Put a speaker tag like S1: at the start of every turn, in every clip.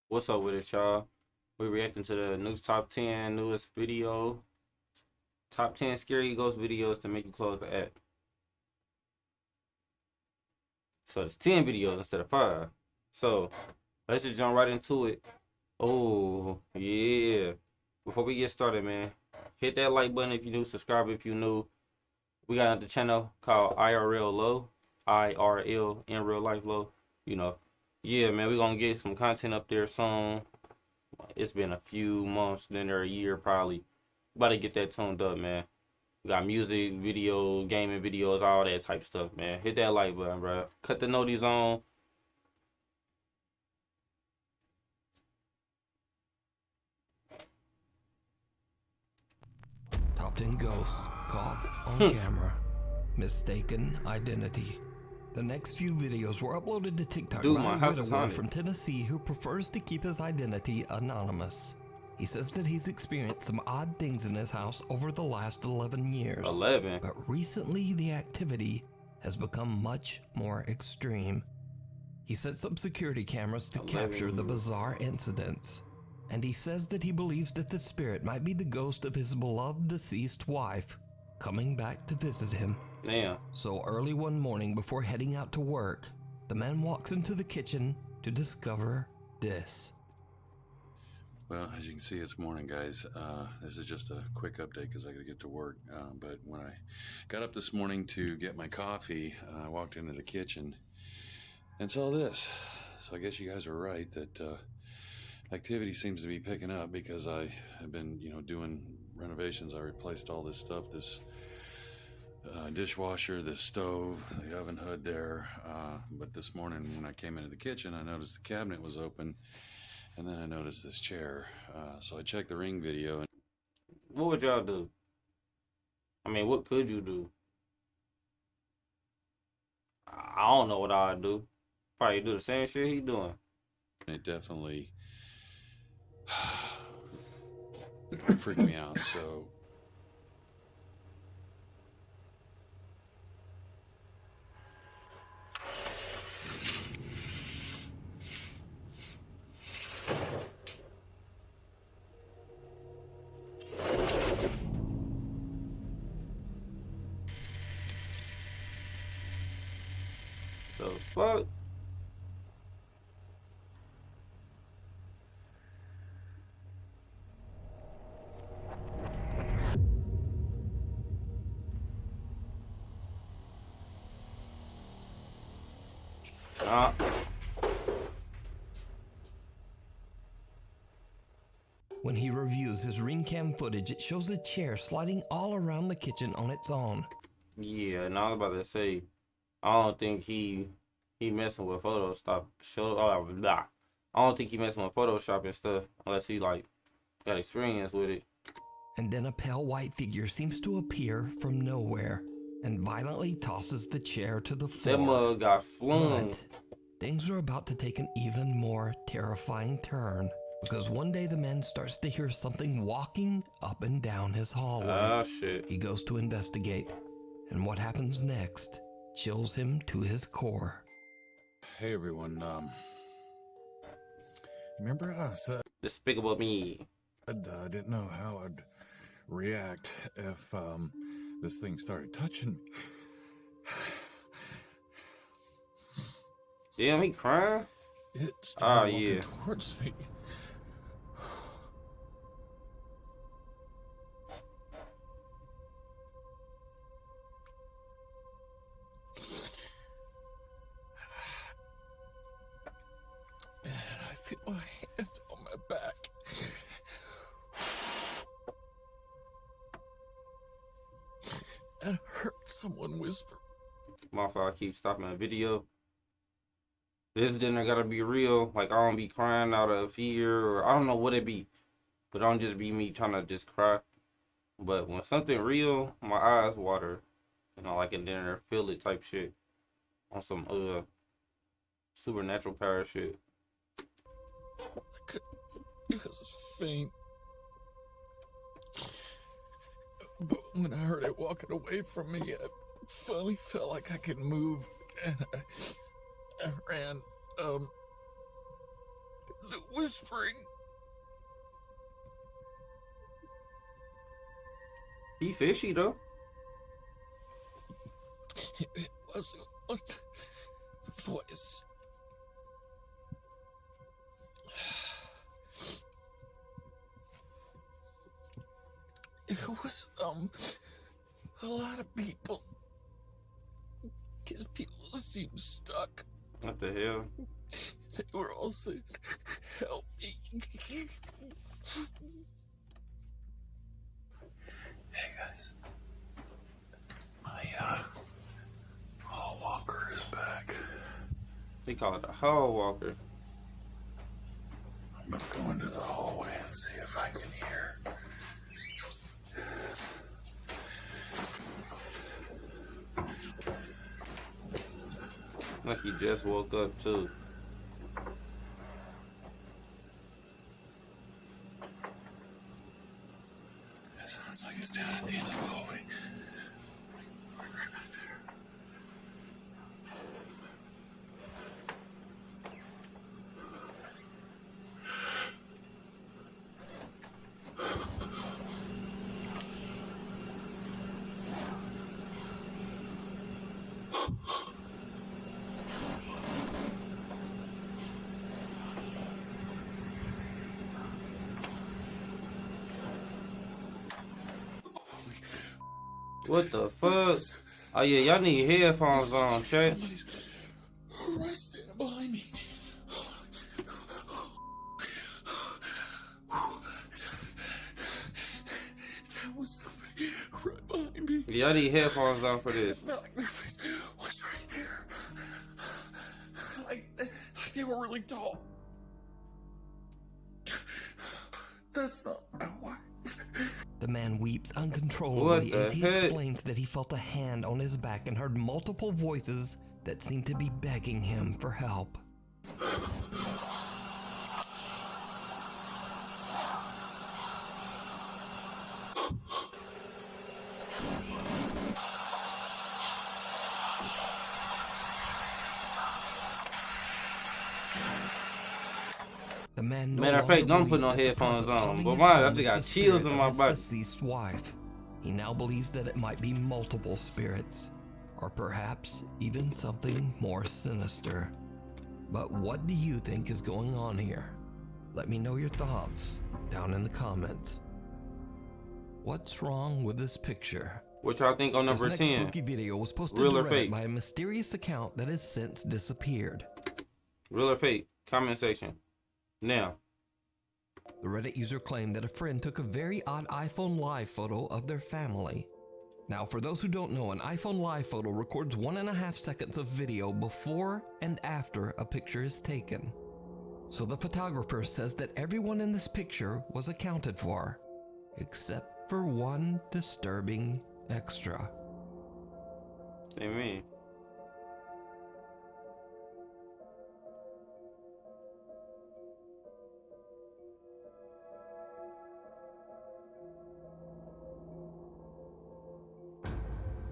S1: What's up with it, y'all? We're reacting to the Nukes top 10 newest video. Top 10 scary ghost videos to make you close the app. So it's 10 videos instead of 5. So let's just jump right into it. Oh, yeah. Before we get started, man, hit that like button if you're new, subscribe if you're new. We got another channel called IRL Low. IRL, in real life low. You know. Yeah, man, we're going to get some content up there soon. It's been a few months, then or a year probably. About to get that tuned up, man. We got music, video, gaming videos, all that type stuff, man. Hit that like button, bro. Cut the noties on.
S2: Top 10 ghosts caught on camera. Mistaken identity. The next few videos were uploaded to TikTok
S1: Dude,
S2: by
S1: my
S2: a
S1: house is
S2: widower
S1: haunted.
S2: from Tennessee who prefers to keep his identity anonymous. He says that he's experienced some odd things in his house over the last 11 years.
S1: 11.
S2: But recently the activity has become much more extreme. He sets up security cameras to
S1: 11
S2: capture the
S1: years.
S2: bizarre incidents. And he says that he believes that the spirit might be the ghost of his beloved deceased wife coming back to visit him.
S1: Damn.
S2: So early one morning before heading out to work, the man walks into the kitchen to discover this.
S3: Well, as you can see, it's morning, guys. This is just a quick update because I got to get to work. But when I got up this morning to get my coffee, I walked into the kitchen and saw this. So I guess you guys were right that activity seems to be picking up because I have been, doing renovations. I replaced all this stuff, this dishwasher, this stove, the oven hood there. But this morning when I came into the kitchen, I noticed the cabinet was open. And then I noticed this chair, so I checked the Ring video. And
S1: What would y'all do? I mean, what could you do? I don't know what I'd do. Probably do the same shit he doing.
S3: it definitely freaked me out. So
S1: The fuck? Uh,
S2: When he reviews his Ring cam footage, it shows a chair sliding all around the kitchen on its own.
S1: yeah, and I was about to say, I don't think he messing with Photoshop. Blah. I don't think he messing with Photoshop and stuff unless he like got experience with it.
S2: And then a pale white figure seems to appear from nowhere and violently tosses the chair to the floor.
S1: That mug got flung.
S2: But things are about to take an even more terrifying turn because one day the man starts to hear something walking up and down his hallway.
S1: Ah, shit.
S2: He goes to investigate, and what happens next chills him to his core.
S3: hey everyone, remember I said
S1: Despicable Me.
S3: I didn't know how I'd react if this thing started touching me.
S1: Damn, he crying?
S3: It started walking
S1: yeah.
S3: towards me. And I feel my hand on my back. And I heard someone whisper.
S1: My fault, I keep stopping the video. This dinner gotta be real. Like, I don't be crying out of fear, or I don't know what it be. But don't just be me trying to just cry. But when something real, my eyes water. Like in dinner, feel it type shit. On some supernatural power shit.
S3: It was faint. But when I heard it walking away from me, I finally felt like I could move, and I ran
S4: the whispering.
S1: He fishy though.
S4: It wasn't one voice. It was, a lot of people. Because people seemed stuck.
S1: What the hell?
S4: They were all saying, help me.
S3: Hey guys, my hall walker is back.
S1: They call it a hall walker.
S3: I'm gonna go into the hallway and see if I can hear.
S1: Like he just woke up too.
S3: That sounds like it's down at the end of the hallway. Right back there.
S1: What the fuck? Oh yeah, y'all need headphones on, chat.
S4: Somebody's right standing behind me. That was somebody right behind me.
S1: Y'all need headphones on for
S4: I
S1: this.
S4: felt like their face was right here. Like they were really tall. That's not my wife.
S2: The man weeps uncontrollably as he
S1: heck?
S2: explains that he felt a hand on his back and heard multiple voices that seemed to be begging him for help. The man no
S1: Matter of fact,
S2: longer
S1: don't put
S2: believes
S1: no
S2: that the
S1: headphones
S2: presence
S1: on.
S2: haunting
S1: But
S2: his
S1: mine, I
S2: home
S1: just
S2: is
S1: got
S2: the
S1: chills
S2: spirit
S1: in
S2: of
S1: my
S2: his
S1: body.
S2: deceased wife. He now believes that it might be multiple spirits, or perhaps even something more sinister. But what do you think is going on here? Let me know your thoughts down in the comments. What's wrong with this picture?
S1: What y'all think on
S2: This
S1: number
S2: next
S1: 10?
S2: spooky video was posted
S1: Real
S2: to
S1: or
S2: Reddit
S1: fake?
S2: by a mysterious account that has since disappeared.
S1: Real or fake? Comment section. Now,
S2: The Reddit user claimed that a friend took a very odd iPhone Live photo of their family. Now, for those who don't know, an iPhone Live photo records 1.5 seconds of video before and after a picture is taken. So the photographer says that everyone in this picture was accounted for, except for one disturbing extra.
S1: say me.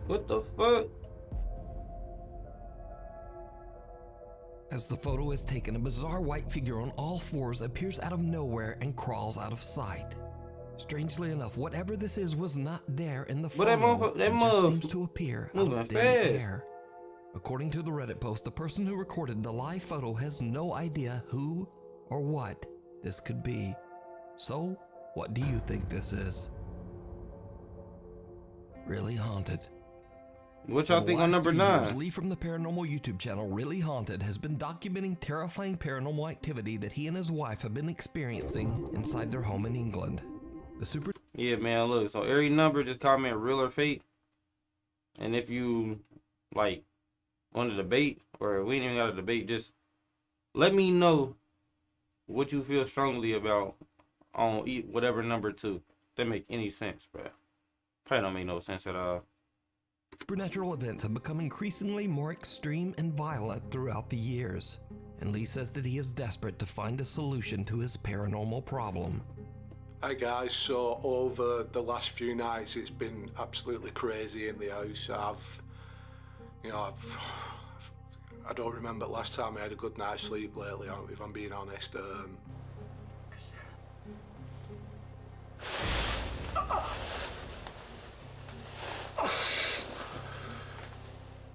S1: What the fuck?
S2: As the photo is taken, a bizarre white figure on all fours appears out of nowhere and crawls out of sight. Strangely enough, whatever this is was not there in the
S1: But that
S2: photo.
S1: motherfucker- that
S2: It just
S1: motherf-
S2: seems to appear out
S1: moving
S2: of thin
S1: fast.
S2: air. According to the Reddit post, the person who recorded the live photo has no idea who or what this could be. So, what do you think this is? Really haunted.
S1: What
S2: For
S1: y'all
S2: the
S1: think on
S2: last
S1: number
S2: 3 years,
S1: 9?
S2: Lee from the paranormal YouTube channel Really Haunted has been documenting terrifying paranormal activity that he and his wife have been experiencing inside their home in England. The super
S1: Yeah, man, look. So every number, just comment real or fake. And if you, like, want to debate, or we ain't even got a debate, just let me know what you feel strongly about on whatever number 2. That make any sense, bro. Probably don't make no sense at all.
S2: supernatural events have become increasingly more extreme and violent throughout the years, and Lee says that he is desperate to find a solution to his paranormal problem.
S5: Hi guys, so over the last few nights it's been absolutely crazy in the house. I don't remember the last time I had a good night's sleep lately, if I'm being honest.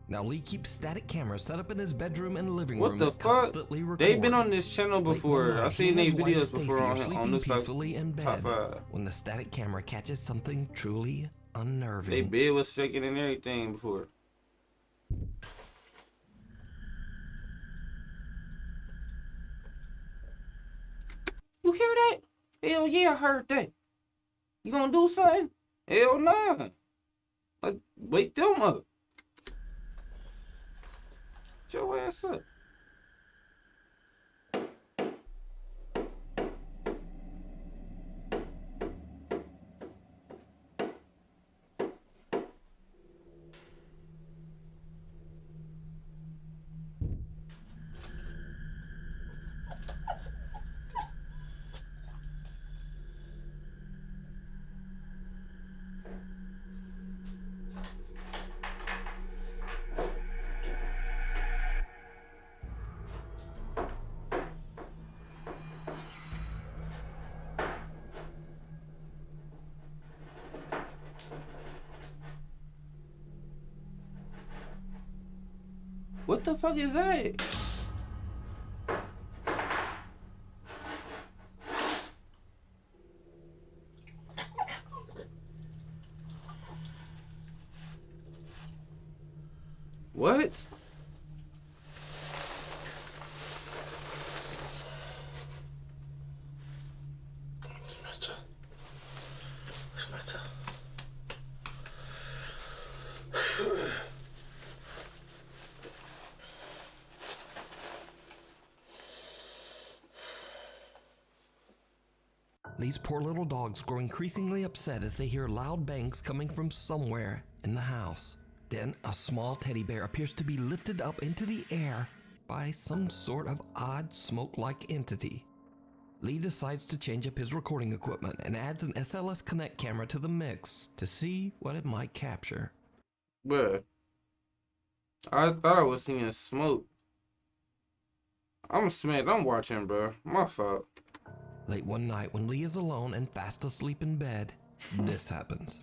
S2: Now Lee keeps static cameras set up in his bedroom and living
S1: What
S2: room
S1: the
S2: that
S1: fuck?
S2: constantly record.
S1: They've been on this channel
S2: Late one
S1: before.
S2: night,
S1: I
S2: he
S1: seen
S2: and
S1: their
S2: his wife
S1: videos
S2: Stacy
S1: before
S2: are
S1: on
S2: sleeping
S1: Nukes
S2: peacefully in
S1: top
S2: bed
S1: 5.
S2: when the static camera catches something truly
S1: They
S2: unnerving.
S1: bed was shaking and everything before. You hear that? Hell yeah, I heard that. You gonna do something? Hell nah. Like, wake them up. Shut your ass up. What the fuck is that? What?
S2: These poor little dogs grow increasingly upset as they hear loud bangs coming from somewhere in the house. Then a small teddy bear appears to be lifted up into the air by some sort of odd smoke-like entity. Lee decides to change up his recording equipment and adds an SLS Connect camera to the mix to see what it might capture.
S1: Bruh. I thought I was seeing smoke. I'm smacked. I'm watching, bro. My fault.
S2: Late one night when Lee is alone and fast asleep in bed, this happens.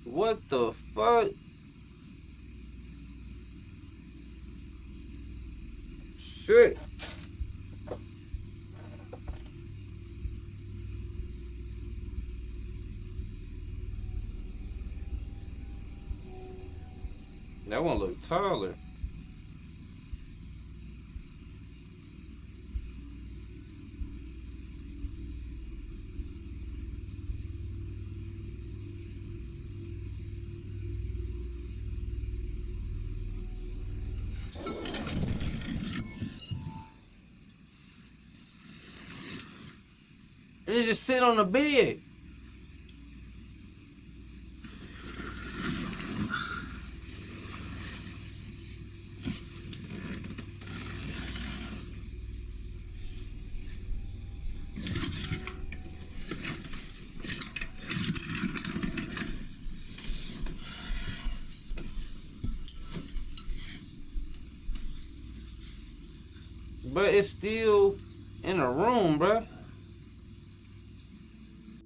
S1: What the fuck? Shit. That one look taller. And it just sit on the bed. But it's still in a room, bruh.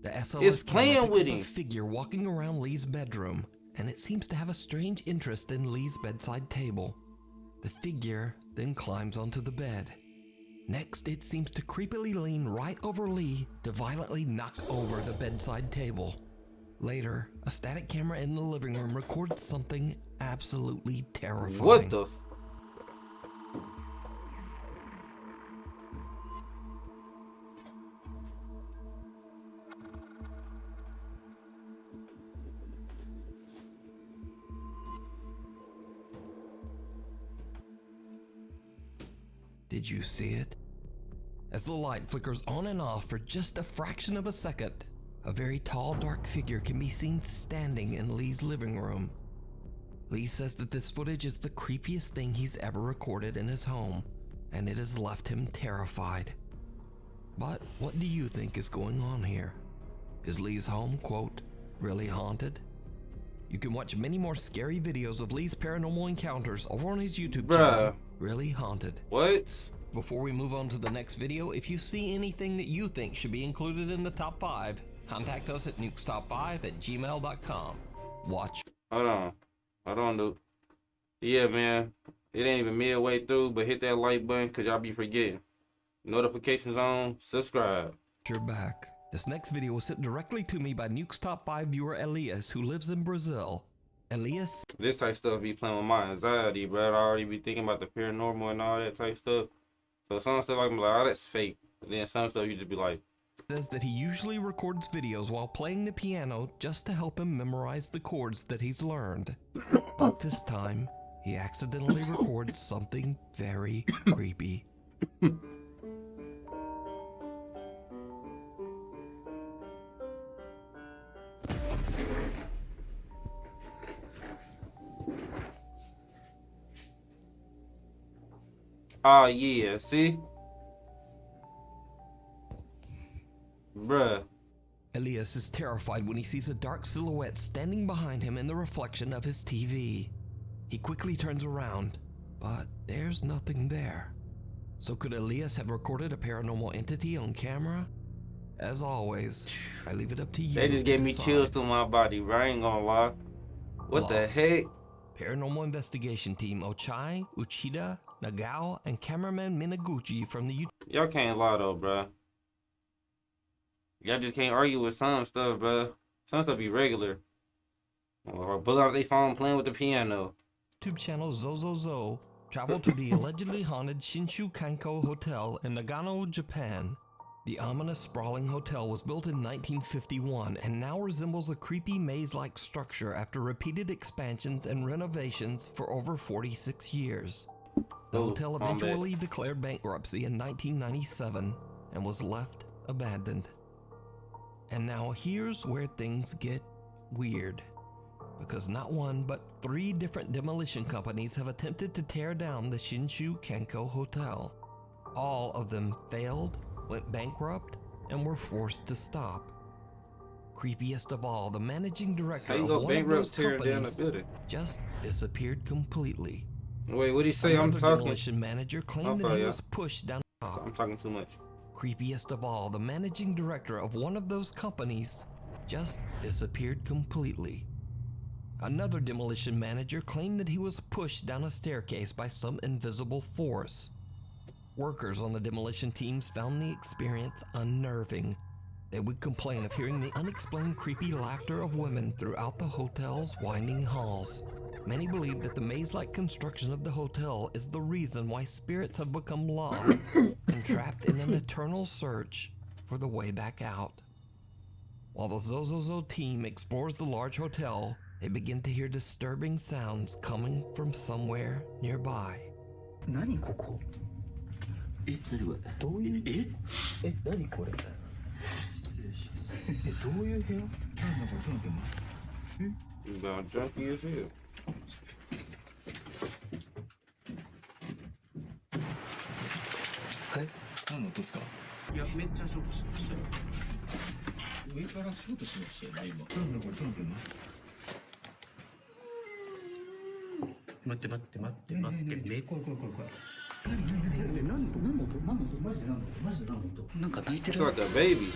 S2: The SLS
S1: It's
S2: camera
S1: playing
S2: picks
S1: with
S2: up
S1: him.
S2: a figure walking around Lee's bedroom, and it seems to have a strange interest in Lee's bedside table. The figure then climbs onto the bed. Next, it seems to creepily lean right over Lee to violently knock over the bedside table. Later, a static camera in the living room records something absolutely terrifying.
S1: What the?
S2: Did you see it? As the light flickers on and off for just a fraction of a second, a very tall, dark figure can be seen standing in Lee's living room. Lee says that this footage is the creepiest thing he's ever recorded in his home, and it has left him terrified. But what do you think is going on here? Is Lee's home, quote, really haunted? You can watch many more scary videos of Lee's paranormal encounters over on his YouTube channel, Really Haunted.
S1: What?
S2: Before we move on to the next video, if you see anything that you think should be included in the top 5, contact us at nukestop5@gmail.com. Watch.
S1: Hold on, dude. Yeah, man. It ain't even midway through, but hit that like button because y'all be forgetting. Notifications on, subscribe.
S2: You're back. This next video was sent directly to me by Nukes Top 5 viewer Elias, who lives in Brazil. Elias.
S1: This type stuff be playing with my anxiety, bro. I already be thinking about the paranormal and all that type stuff. So some stuff I can be like, oh, that's fake. But then some stuff you just be like,
S2: Says that he usually records videos while playing the piano just to help him memorize the chords that he's learned. But this time, he accidentally records something very creepy.
S1: oh yeah, see? Bruh.
S2: Elias is terrified when he sees a dark silhouette standing behind him in the reflection of his TV. He quickly turns around, but there's nothing there. So could Elias have recorded a paranormal entity on camera? As always, I leave it up to you.
S1: They just gave me
S2: decide.
S1: chills through my body, bro. I ain't gonna lie. What the
S2: Lost.
S1: heck?
S2: Paranormal investigation team Ochai, Uchida, Nagao, and cameraman Minaguchi from the
S1: Y'all can't lie though, bro. Y'all just can't argue with some stuff, bro. Some stuff be regular. Or pull out their phone playing with the piano.
S2: YouTube channel Zozozo traveled to the allegedly haunted Shinshu Kanko Hotel in Nagano, Japan. The ominous sprawling hotel was built in 1951 and now resembles a creepy maze-like structure after repeated expansions and renovations for over 46 years. The hotel eventually declared bankruptcy in 1997 and was left abandoned. And now here's where things get weird, because not one but 3 different demolition companies have attempted to tear down the Shinshu Kanko Hotel. All of them failed, went bankrupt, and were forced to stop. Creepiest of all, the managing director of one of those companies just disappeared completely.
S1: Wait, what'd he say? I'm
S2: Another
S1: talking.
S2: demolition manager claimed that he was pushed down the top.
S1: I'm talking too much.
S2: Creepiest of all, the managing director of one of those companies just disappeared completely. Another demolition manager claimed that he was pushed down a staircase by some invisible force. Workers on the demolition teams found the experience unnerving. They would complain of hearing the unexplained creepy laughter of women throughout the hotel's winding halls. Many believe that the maze-like construction of the hotel is the reason why spirits have become lost and trapped in an eternal search for the way back out. While the Zozozo team explores the large hotel, they begin to hear disturbing sounds coming from somewhere nearby.
S6: 何ここえ、何これどういうえ、何これ失礼しますどういう部屋なんだこれちょっと待って
S1: You about junkie as hell.
S6: はい何の音ですかいや、めっちゃショートしましたよ上からショートしましたよね、今なんだこれちょっと待って待って待って待って待って怖い怖い怖い怖い何の音マジで何の音マジで何の音なんか泣いて
S1: It's
S6: る
S1: like a baby.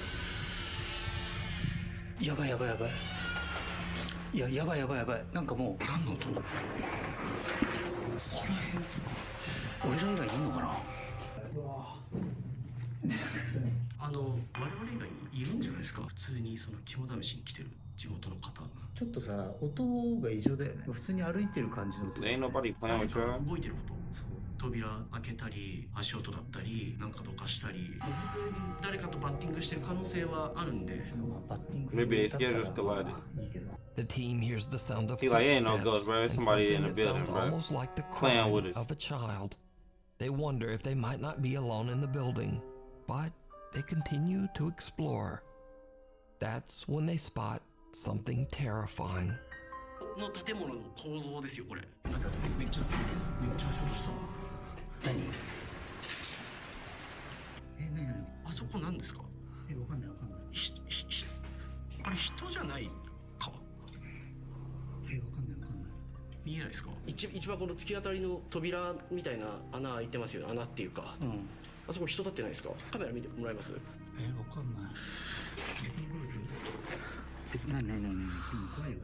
S6: やばいやばいやばいいややばいやばいやばいなんかもう何の音ここら辺俺ら以外いんのかな我々以外いるんじゃないですか普通にその肝試しに来てる地元の方ちょっとさ音が異常だよね普通に歩いてる感じの音
S1: There ain't nobody playing with y'all.
S6: 動いてる音扉開けたり足音だったりなんかどかしたり普通に誰かとバッティングしてる可能性はあるんで
S1: Maybe their schedules collided.
S2: The team hears the sound of
S1: He like,
S2: footsteps,
S1: ain't no ghost, bro. There's
S2: and
S1: somebody
S2: something
S1: in the
S2: that sounds
S1: building, bro.
S2: almost like the
S1: Playing
S2: crying
S1: with us.
S2: of a child. They wonder if they might not be alone in the building, but they continue to explore. That's when they spot something terrifying.
S6: の建物の構造ですよこれ。なんかめっちゃ衝突したわ。何？何？あそこなんですか？わかんない。あれ人じゃないか？わかんない。見えないですか？一番この突き当たりの扉みたいな穴開いてますよね。穴っていうか。あそこ人立ってないですか？カメラ見てもらえます？わかんない。別のグループ。何？怖いよ。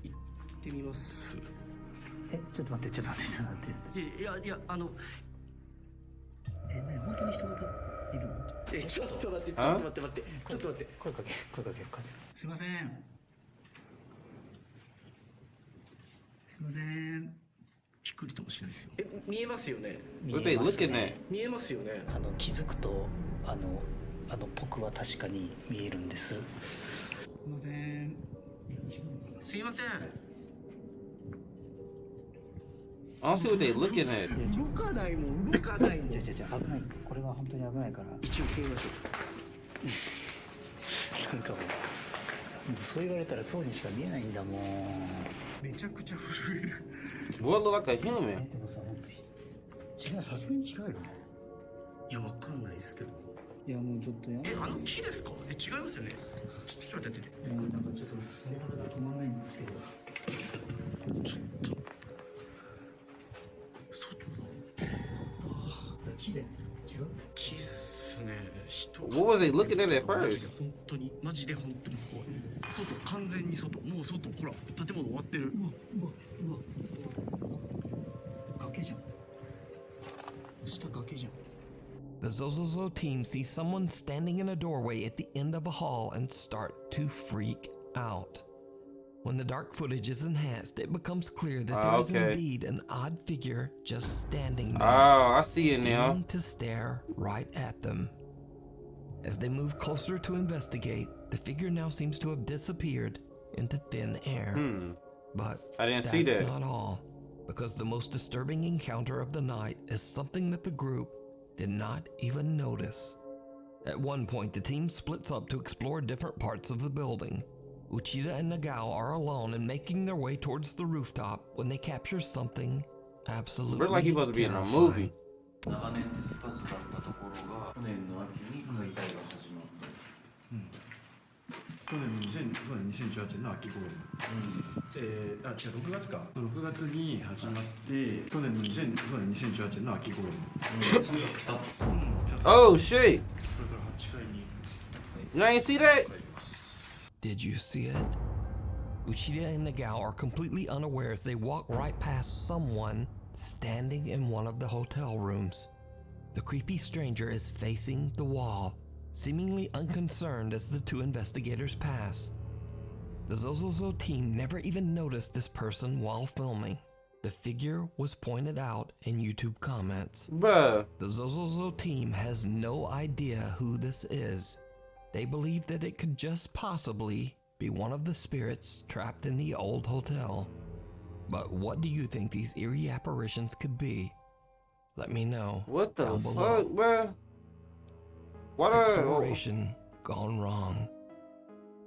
S6: 行ってみます。ちょっと待って。いや何本当に人がいるの？ちょっと待って。声かけ。すいません。びっくりともしないですよ。見えますよね。見えますよね。気づくと僕は確かに見えるんです。すいません。
S1: I don't see what they looking at.
S6: 動かないもん。じゃ危ない。これは本当に危ないから。一応聞きましょう。なんかもうそう言われたらそうにしか見えないんだもん。めちゃくちゃ震える。
S1: What look like a human?
S6: でもさ、本当違う、さすがに違うよね。いや、わかんないですけど。いや、もうちょっとや。木ですか？違いますよね。ちょっと待って。なんかちょっと鳥肌が止まらないんですけど。ちょっと。外だ。木で。違う？木っすね。
S1: What was they looking at first?
S6: マジで本当に怖い。外、完全に外。もう外、ほら、建物終わってる。うわ。崖じゃん。下崖じゃん。
S2: The Zozozo team sees someone standing in a doorway at the end of a hall and start to freak out. When the dark footage is enhanced, it becomes clear that there is indeed an odd figure just standing there.
S1: I see it now.
S2: Seeming to stare right at them. As they move closer to investigate, the figure now seems to have disappeared into thin air. But
S1: I didn't see that.
S2: That's not all, because the most disturbing encounter of the night is something that the group did not even notice. At one point, the team splits up to explore different parts of the building. Uchida and Nagao are alone and making their way towards the rooftop when they capture something absolutely
S1: Look like he supposed to be in a
S2: terrifying.
S1: movie.
S7: 長年手つかずだったところが去年の秋に解体が始まって、
S8: 去年の2018年の秋頃に、6月か6月に始まって去年の2018年の秋頃に、
S1: Oh shit!
S8: これから8回に
S1: You ain't see that?
S2: Did you see it? Uchida and Nagao are completely unaware as they walk right past someone standing in one of the hotel rooms. The creepy stranger is facing the wall, seemingly unconcerned as the two investigators pass. The Zozozo team never even noticed this person while filming. The figure was pointed out in YouTube comments.
S1: Bruh.
S2: The Zozozo team has no idea who this is. They believe that it could just possibly be one of the spirits trapped in the old hotel. But what do you think these eerie apparitions could be? Let me know.
S1: What the
S2: down
S1: fuck,
S2: below.
S1: bruh? What
S2: Exploration gone wrong.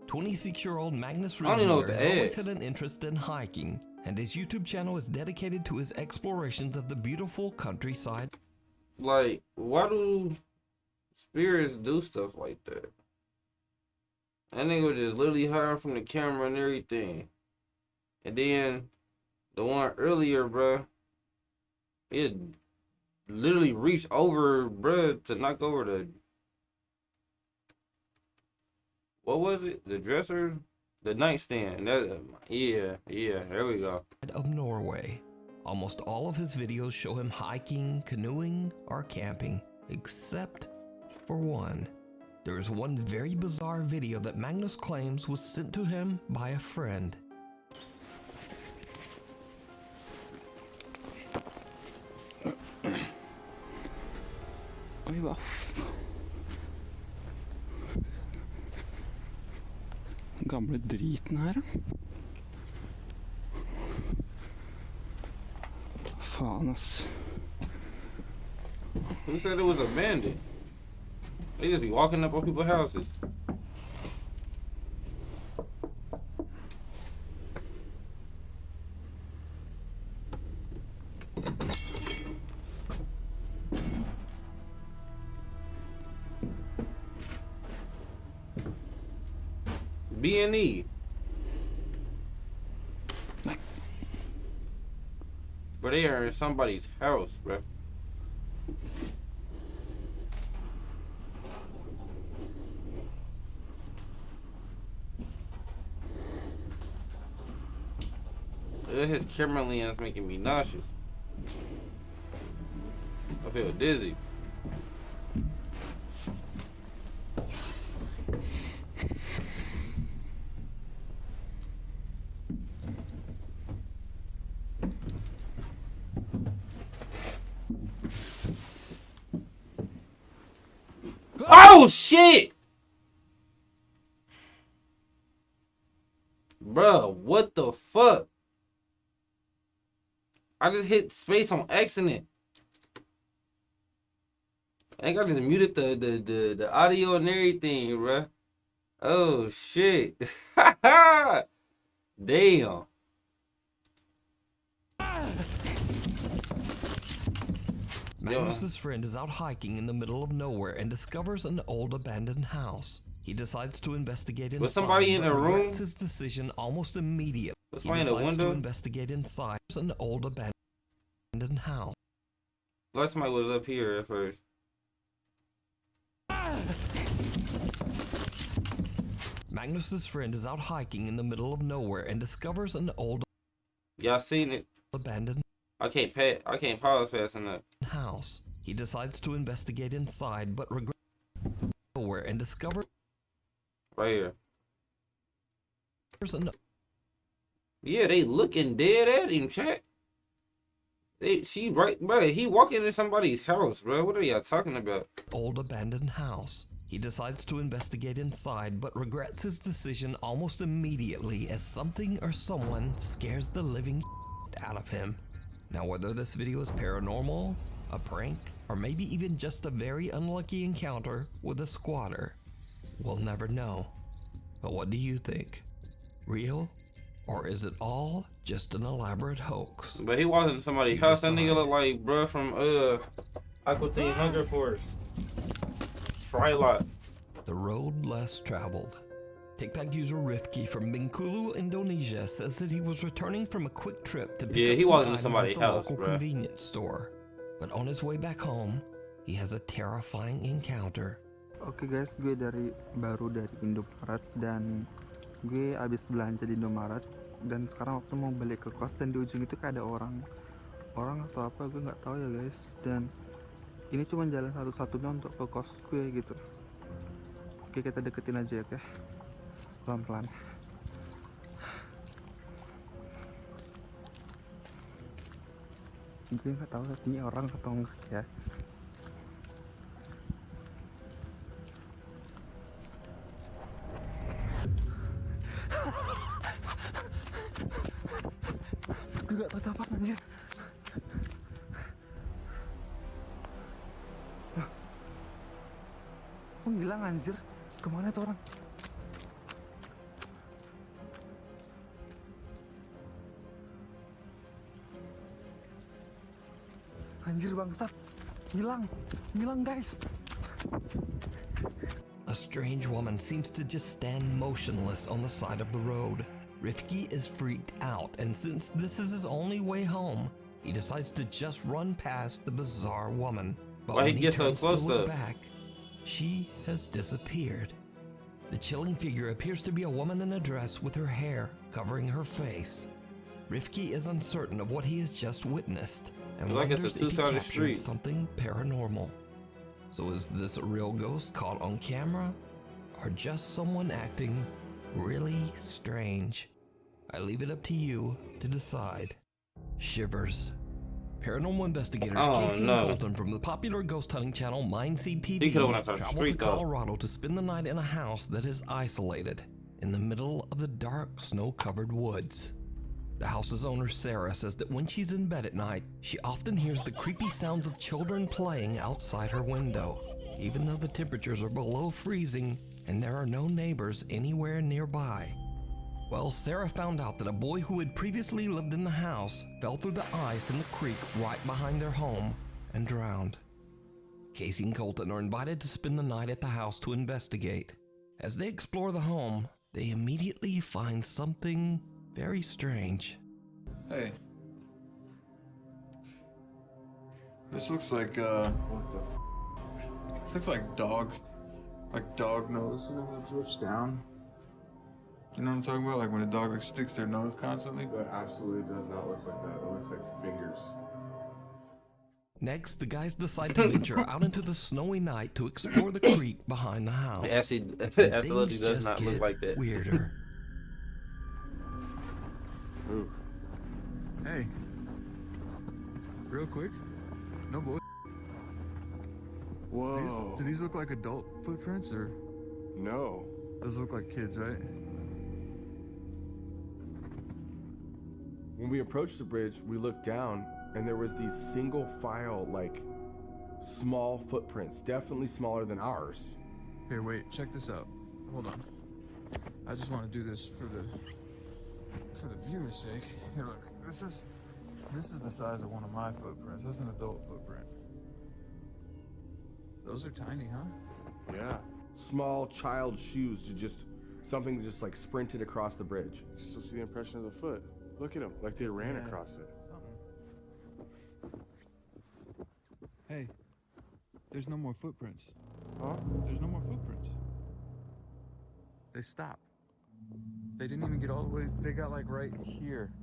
S2: 26-year-old Magnus
S1: I don't even know what
S2: Rizinger
S1: to
S2: has always
S1: ask.
S2: had an interest in hiking, and his YouTube channel is dedicated to his explorations of the beautiful countryside.
S1: Like, why do spirits do stuff like that? That nigga was just literally hiding from the camera and everything. And then the one earlier, bruh, it literally reached over, bruh, to knock over the, what was it? The dresser? The nightstand. That, yeah, there we go.
S2: Of Norway. Almost all of his videos show him hiking, canoeing, or camping, except for one. There is one very bizarre video that Magnus claims was sent to him by a friend.
S9: Oj, va? Gamle driten her, da. Fanas.
S1: Who said it was abandoned? They just be walking up on people's houses. B&E. But they are in somebody's house, bro. His camera lens making me nauseous. I feel dizzy. Oh shit! Bruh, what the fuck? I just hit space on accident. I think I just muted the audio and everything, bruh. Oh shit. Damn.
S2: Magnus's friend is out hiking in the middle of nowhere and discovers an old abandoned house. He decides to investigate inside,
S1: Was somebody in
S2: but
S1: the room?
S2: regrets his decision almost immediately.
S1: Was
S2: He
S1: somebody in the
S2: decides to
S1: window?
S2: investigate inside an old abandoned house.
S1: Like somebody was up here at first.
S2: Magnus's friend is out hiking in the middle of nowhere and discovers an old
S1: Y'all seen it?
S2: abandoned
S1: I can't pause fast enough.
S2: house. He decides to investigate inside, but regrets nowhere and discovers
S1: Right here.
S2: an
S1: Yeah, they looking dead at him, chat. She right, bro. He walking in somebody's house, bro. What are y'all talking about?
S2: old abandoned house. He decides to investigate inside, but regrets his decision almost immediately as something or someone scares the living out of him. Now, whether this video is paranormal, a prank, or maybe even just a very unlucky encounter with a squatter, we'll never know. But what do you think? Real? Or is it all just an elaborate hoax?
S1: But he walked into somebody's
S2: You
S1: house. That nigga
S2: decide.
S1: look like bro from Aqua Teen Hunger Force. Frylock.
S2: The road less traveled. TikTok user Rifki from Bengkulu, Indonesia says that he was returning from a quick trip to pick
S1: Yeah,
S2: up
S1: he
S2: some
S1: walked into
S2: items
S1: somebody's
S2: at the
S1: house,
S2: local
S1: bruh.
S2: convenience store. But on his way back home, he has a terrifying encounter.
S9: Oke guys, gue baru dari Indomaret dan gue abis belanja di Indomaret dan sekarang waktu mau balik ke kos dan di ujung itu kayak ada orang atau apa gue nggak tahu ya guys, dan ini cuma jalan satu-satunya untuk ke kos gue gitu. Oke, kita deketin aja ya, oke, pelan-pelan. Gue nggak tahu ini orang atau enggak ya. Gue gak tau apa anjir. Kok ngilang anjir? Kemana tuh orang? Anjir bangsat. Ngilang guys.
S2: A strange woman seems to just stand motionless on the side of the road. Rifki is freaked out, and since this is his only way home, he decides to just run past the bizarre woman. But
S1: Why he
S2: when he
S1: gets so
S2: turns to
S1: close
S2: look
S1: to-
S2: back, she has disappeared. The chilling figure appears to be a woman in a dress with her hair covering her face. Rifki is uncertain of what he has just witnessed and
S1: Feel like it's a
S2: wonders if he
S1: two-sided
S2: captured
S1: street.
S2: something paranormal. So is this a real ghost caught on camera, or just someone acting really strange? I leave it up to you to decide. Shivers. Paranormal investigators
S1: Oh,
S2: Casey
S1: no.
S2: and Colton from the popular ghost hunting channel Mindseed TV
S1: He could've went across the
S2: traveled to
S1: street, though.
S2: Colorado to spend the night in a house that is isolated in the middle of the dark, snow-covered woods. The house's owner, Sarah, says that when she's in bed at night, she often hears the creepy sounds of children playing outside her window, even though the temperatures are below freezing and there are no neighbors anywhere nearby. Well, Sarah found out that a boy who had previously lived in the house fell through the ice in the creek right behind their home and drowned. Casey and Colton are invited to spend the night at the house to investigate. As they explore the home, they immediately find something very strange.
S8: Hey. This looks like, this looks like dog nose, you know, when it drips down. You know what I'm talking about? Like when a dog like sticks their nose constantly?
S10: That absolutely does not look like that. That looks like fingers.
S2: Next, the guys decide to venture out into the snowy night to explore the creek behind the house.
S1: It absolutely does not look like that.
S2: Weirder.
S10: Ooh.
S8: Hey. Real quick. No boy.
S10: Whoa.
S8: Do these look like adult footprints or?
S10: No.
S8: Those look like kids, right?
S10: When we approached the bridge, we looked down and there was these single file, like, small footprints, definitely smaller than ours.
S8: Here, wait, check this out. Hold on. I just want to do this for the viewer's sake. Here, look. This is the size of one of my footprints. That's an adult footprint. Those are tiny, huh?
S10: Yeah. Small child shoes to just, something that just like sprinted across the bridge. You still see the impression of the foot. Look at them, like they ran across it.
S8: Hey, there's no more footprints.
S10: Huh?
S8: There's no more footprints. They stopped. They didn't even get all the way, they got like right here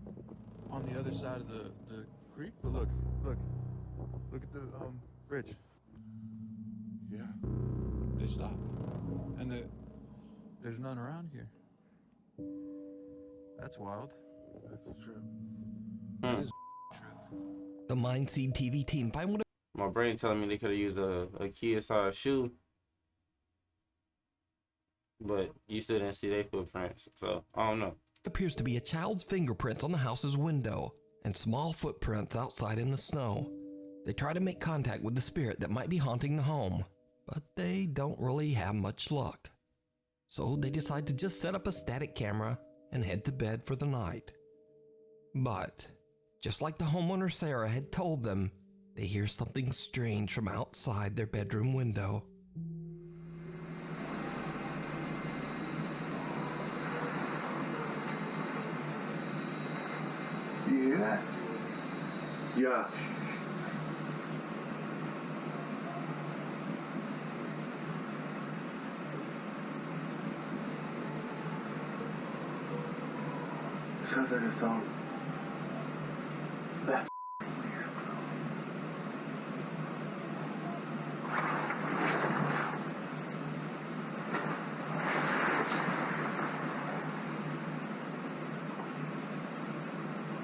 S8: on the other side of the creek. But look at the bridge.
S10: Yeah.
S8: They stopped. And there's none around here. That's wild.
S10: That's true.
S8: That is
S2: The Mindseed TV team find what
S1: My brain telling me they could have used a kid-sized shoe, but you still didn't see their footprints, so I don't know.
S2: appears to be a child's fingerprints on the house's window and small footprints outside in the snow. They try to make contact with the spirit that might be haunting the home, but they don't really have much luck. So they decide to just set up a static camera and head to bed for the night. But, just like the homeowner Sarah had told them, they hear something strange from outside their bedroom window.
S8: Do you hear that?
S10: Yeah.
S8: Sounds like a song. That's weird, bro.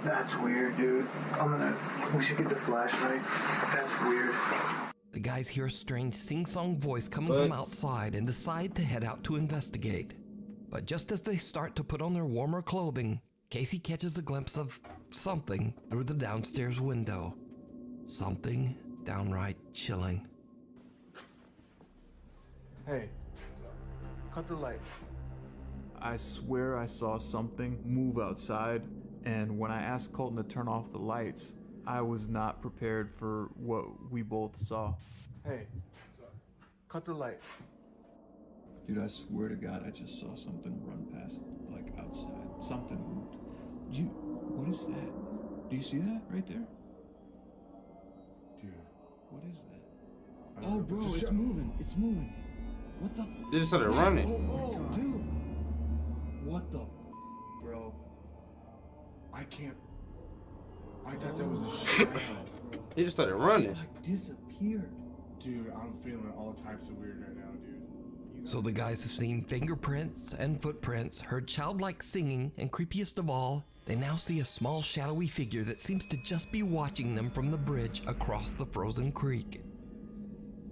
S8: That's weird, dude. We should get the flashlight. That's weird.
S2: The guys hear a strange sing-song voice coming from outside and decide to head out to investigate. But just as they start to put on their warmer clothing, Casey catches a glimpse of something through the downstairs window. Something downright chilling.
S11: Hey, cut the light. I swear I saw something move outside, and when I asked Colton to turn off the lights, I was not prepared for what we both saw. Hey, cut the light.
S8: Dude, I swear to God, I just saw something run past, like, outside. Something moved. What is that? Do you see that right there?
S10: Dude.
S8: What is that? Oh, bro, it's moving. It's moving. What the?
S1: They just started running.
S8: Oh, dude. What the? Bro.
S10: I can't. I thought that was a shadow.
S1: They just started running.
S8: It, like, disappeared.
S10: Dude, I'm feeling all types of weird right now, dude.
S2: So the guys have seen fingerprints and footprints, heard childlike singing, and creepiest of all, they now see a small shadowy figure that seems to just be watching them from the bridge across the frozen creek.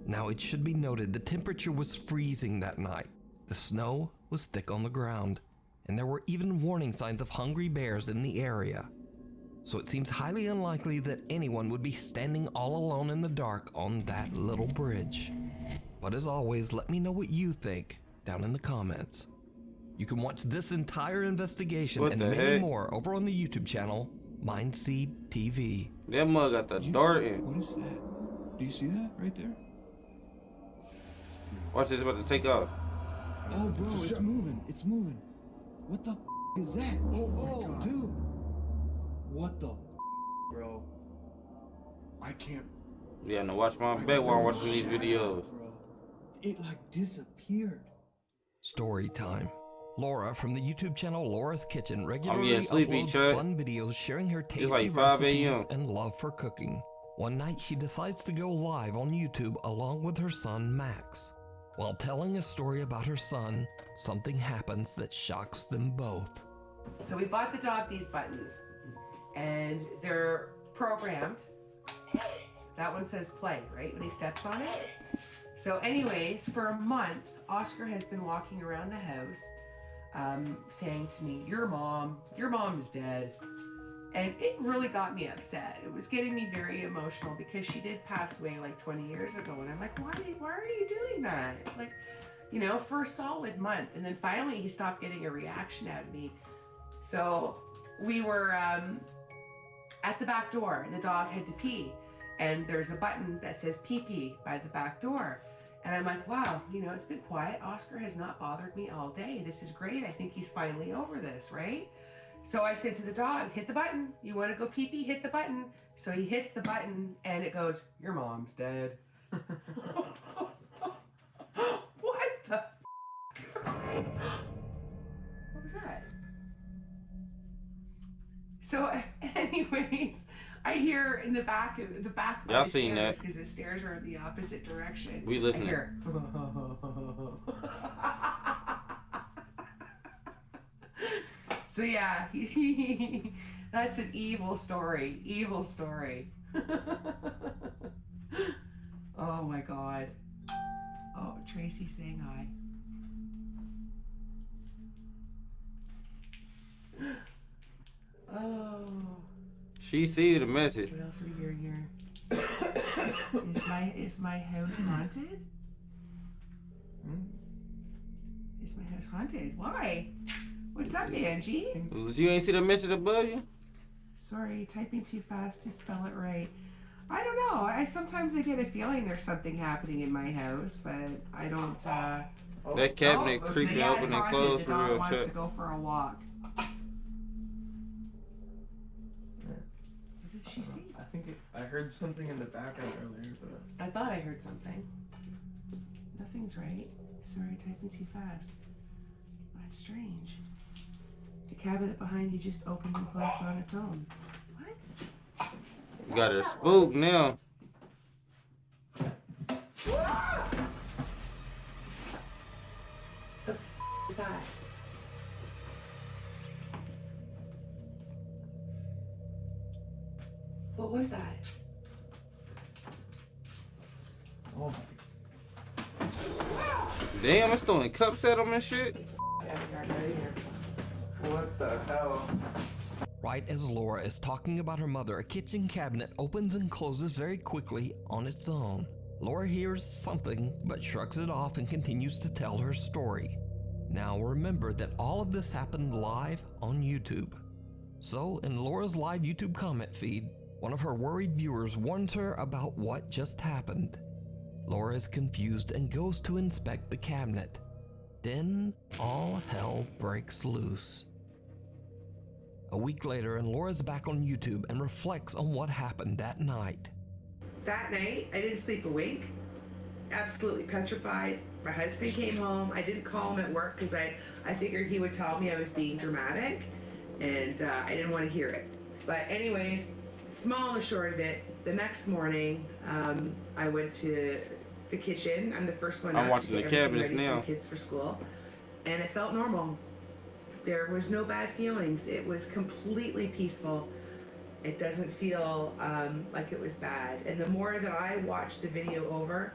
S2: Now it should be noted the temperature was freezing that night. The snow was thick on the ground. and there were even warning signs of hungry bears in the area. So it seems highly unlikely that anyone would be standing all alone in the dark on that little bridge. But as always, let me know what you think down in the comments. You can watch this entire investigation and many more over on the YouTube channel, Mindseed TV.
S1: That mug got the dart in.
S8: What is that? Do you see that right there?
S1: Watch this, about to take off.
S8: Oh, bro, it's moving. It's moving. What the is that? Oh, dude. What the bro?
S10: I can't.
S1: Yeah, no, watch my back while I'm watching these videos.
S8: Bro, it like disappeared.
S2: Story time. Laura from the YouTube channel Laura's Kitchen regularly
S1: sleepy,
S2: uploads fun videos sharing her tasty
S1: like 5
S2: recipes
S1: a.m.
S2: and love for cooking. One night she decides to go live on YouTube along with her son Max. While telling a story about her son, something happens that shocks them both.
S12: So we bought the dog these buttons, and they're programmed. That one says play, right, when he steps on it? So anyways, for a month, Oscar has been walking around the house saying to me, your mom is dead. And it really got me upset. It was getting me very emotional because she did pass away like 20 years ago. And I'm like, why are you doing that? Like, you know, for a solid month. And then finally he stopped getting a reaction out of me. So we were at the back door and the dog had to pee. And there's a button that says pee pee by the back door. And I'm like, wow, you know, it's been quiet. Oscar has not bothered me all day. This is great. I think he's finally over this, right? So I said to the dog, hit the button. You want to go pee pee? Hit the button. So he hits the button and it goes, your mom's dead. What the f***? What was that? So anyways, I hear in the back of
S1: Y'all seen that?
S12: because the stairs are in the opposite direction.
S1: We listening.
S12: I hear, so yeah, that's an evil story. Evil story. Oh my God. Oh, Tracy saying hi. Oh.
S1: She see the message.
S12: What else are we hearing here? Is my house haunted? Is my house haunted? Why? What's up, Angie?
S1: You ain't see the message above you?
S12: Sorry, typing too fast to spell it right. I don't know. Sometimes I get a feeling there's something happening in my house, but I don't.
S1: That cabinet creeping open and closed for real.
S12: The dog wants to go for a walk. What did she see?
S9: I heard something in the background earlier, but
S12: I thought I heard something. Nothing's right. Sorry, typing too fast. That's strange. The cabinet behind you just opened and closed on its own. What?
S1: You got her spooked now.
S12: The f is that? What was that?
S9: oh my.
S1: Damn, it's throwing cups at them and shit.
S9: What the hell?
S2: Right as Laura is talking about her mother, a kitchen cabinet opens and closes very quickly on its own. Laura hears something, but shrugs it off and continues to tell her story. Now remember that all of this happened live on YouTube. So in Laura's live YouTube comment feed, one of her worried viewers warns her about what just happened. Laura is confused and goes to inspect the cabinet. Then all hell breaks loose. A week later, and Laura's back on YouTube and reflects on what happened that night.
S12: That night, I didn't sleep a wink. Absolutely petrified. My husband came home. I didn't call him at work because I figured he would tell me I was being dramatic, and I didn't want to hear it. But anyways, small and the short of it, the next morning, I went to the kitchen. I'm the first one.
S1: I'm watching the cabinets now.
S12: For the kids for school, and it felt normal. There was no bad feelings. It was completely peaceful. It doesn't feel like it was bad. And the more that I watched the video over,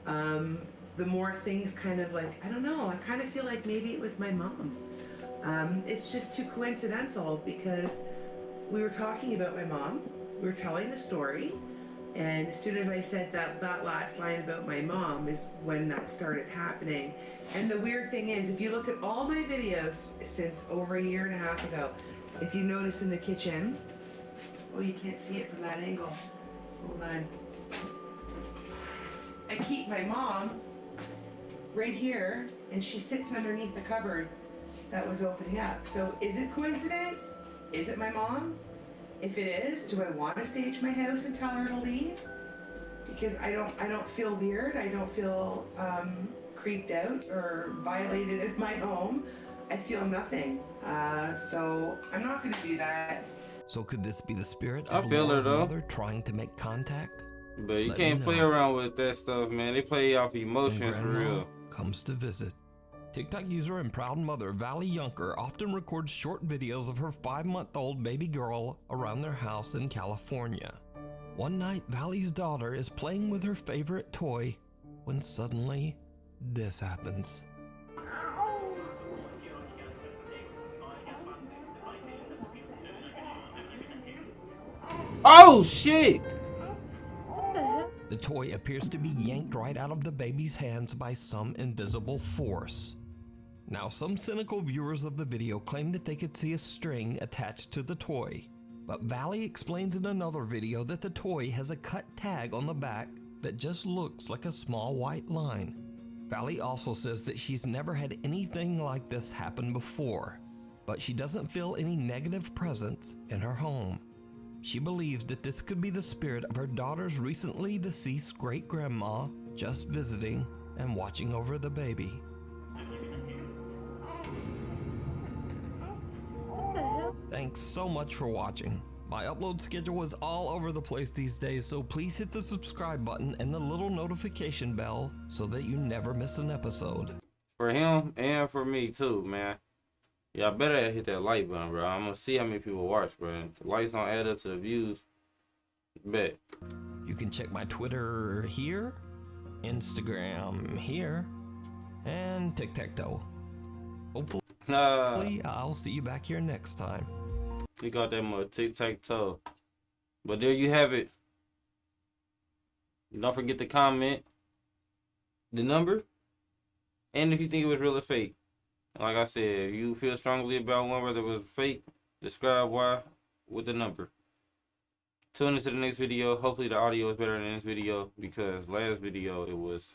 S12: the more things kind of like, I don't know, I kind of feel like maybe it was my mom. It's just too coincidental because we were talking about my mom, we were telling the story, and as soon as I said that last line about my mom is when that started happening. And the weird thing is, if you look at all my videos since over a year and a half ago, if you notice in the kitchen, oh, you can't see it from that angle. Hold on. I keep my mom right here, and she sits underneath the cupboard that was opening up. So is it coincidence? Is it my mom? If it is, do I want to stage my house and tell her to leave? Because I don't feel weird. I don't feel creeped out or violated in my home. I feel nothing. So I'm not going to do that.
S2: So could this be the spirit
S1: I
S2: of
S1: feel her,
S2: Laura's
S1: though.
S2: mother trying to make contact?
S1: But you
S2: Let me
S1: can't play
S2: know.
S1: around with that stuff, man. They play off
S2: When
S1: emotions for
S2: Grandma
S1: real.
S2: comes to visit. TikTok user and proud mother Valley Yunker often records short videos of her 5-month-old baby girl around their house in California. One night, Valley's daughter is playing with her favorite toy when suddenly this happens.
S1: Oh shit!
S2: The toy appears to be yanked right out of the baby's hands by some invisible force. Now, some cynical viewers of the video claim that they could see a string attached to the toy, but Valley explains in another video that the toy has a cut tag on the back that just looks like a small white line. Valley also says that she's never had anything like this happen before, but she doesn't feel any negative presence in her home. She believes that this could be the spirit of her daughter's recently deceased great-grandma just visiting and watching over the baby. Thanks so much for watching. My upload schedule is all over the place these days, so please hit the subscribe button and the little notification bell so that you never miss an episode.
S1: For him and for me too, man. Y'all better hit that like button, bro. I'm gonna see how many people watch, bro. If the likes don't add up to the views, bet.
S2: You can check my Twitter here, Instagram here, and tic-tac-toe. Hopefully, I'll see you back here next time.
S1: We got that more tic-tac-toe. But there you have it. Don't forget to comment the number and if you think it was real or fake. Like I said, if you feel strongly about one, whether it was fake, describe why with the number. Tune into the next video. Hopefully the audio is better than this video because last video it was